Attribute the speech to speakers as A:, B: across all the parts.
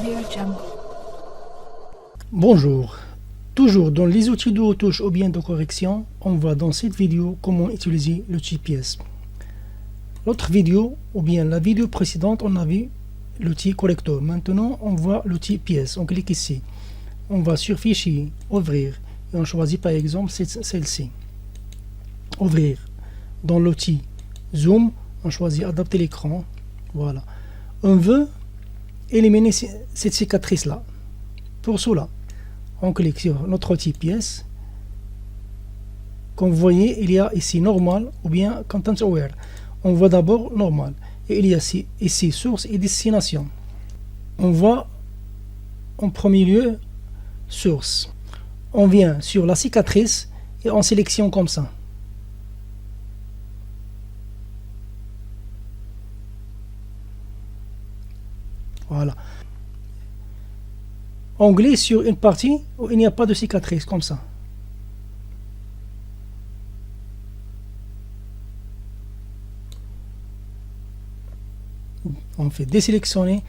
A: AudioJungle.
B: Bonjour, toujours dans les outils de retouche ou bien de correction, on voit dans cette vidéo comment utiliser l'outil pièce. L'autre vidéo ou bien la vidéo précédente, on a vu l'outil correcteur. Maintenant, on voit l'outil pièce. On clique ici, on va sur fichier, ouvrir et on choisit par exemple celle-ci. Ouvrir. Dans l'outil zoom, on choisit adapter l'écran. Voilà. On veut éliminer cette cicatrice là. Pour cela, on clique sur notre outil pièce. Comme vous voyez, il y a ici normal ou bien content aware. On voit d'abord normal et il y a ici source et destination. On voit en premier lieu source. On vient sur la cicatrice et on sélectionne comme ça. Voilà. On glisse sur une partie où il n'y a pas de cicatrice, comme ça. On fait désélectionner.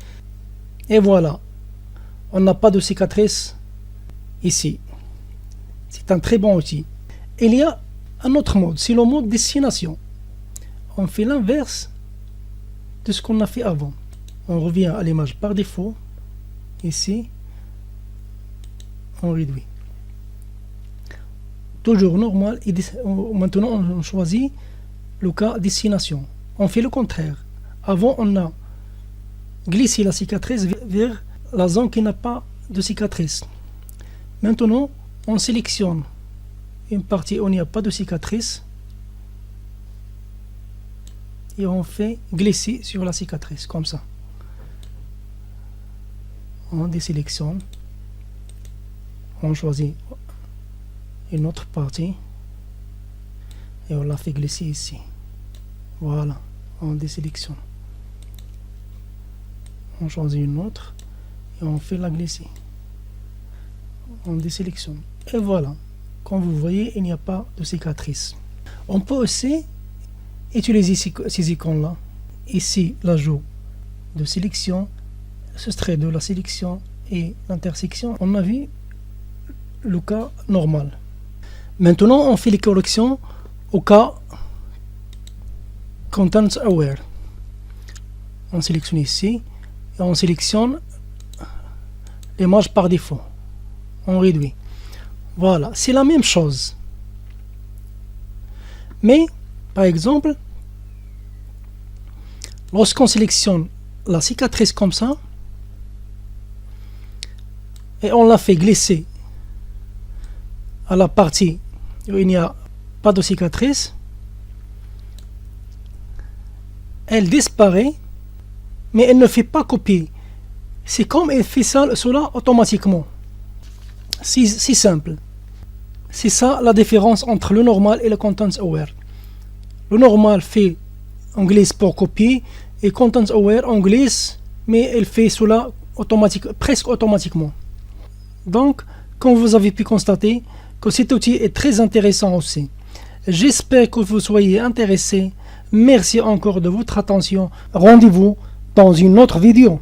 B: Et voilà. On n'a pas de cicatrice ici. C'est un très bon outil. Il y a un autre mode, c'est le mode destination. On fait l'inverse de ce qu'on a fait avant. On revient à l'image par défaut. Ici. On réduit. Toujours normal. Et maintenant, on choisit le cas destination. On fait le contraire. Avant, on a glissé la cicatrice vers la zone qui n'a pas de cicatrice. Maintenant, on sélectionne une partie où il n'y a pas de cicatrice et on fait glisser sur la cicatrice, comme ça. On désélectionne. On choisit une autre partie et on la fait glisser ici. Voilà, on désélectionne. On choisit une autre et on fait la glisser. On désélectionne. Et voilà, comme vous voyez, il n'y a pas de cicatrice. On peut aussi utiliser ces icônes-là. Ici, l'ajout de sélection, s'extrait de la sélection et l'intersection. On a vu le cas normal. Maintenant, on fait les corrections au cas Content Aware. On sélectionne ici et on sélectionne l'image par défaut. On réduit. Voilà, c'est la même chose. Mais, par exemple, lorsqu'on sélectionne la cicatrice comme ça et on la fait glisser à la partie où il n'y a pas de cicatrice, elle disparaît, mais elle ne fait pas copier. C'est comme elle fait cela automatiquement. C'est simple. C'est ça la différence entre le normal et le Content Aware. Le normal fait, on glisse pour copier, et Content Aware, on glisse, mais elle fait cela presque automatiquement. Donc, comme vous avez pu constater, que cet outil est très intéressant aussi. J'espère que vous soyez intéressés. Merci encore de votre attention. Rendez-vous dans une autre vidéo.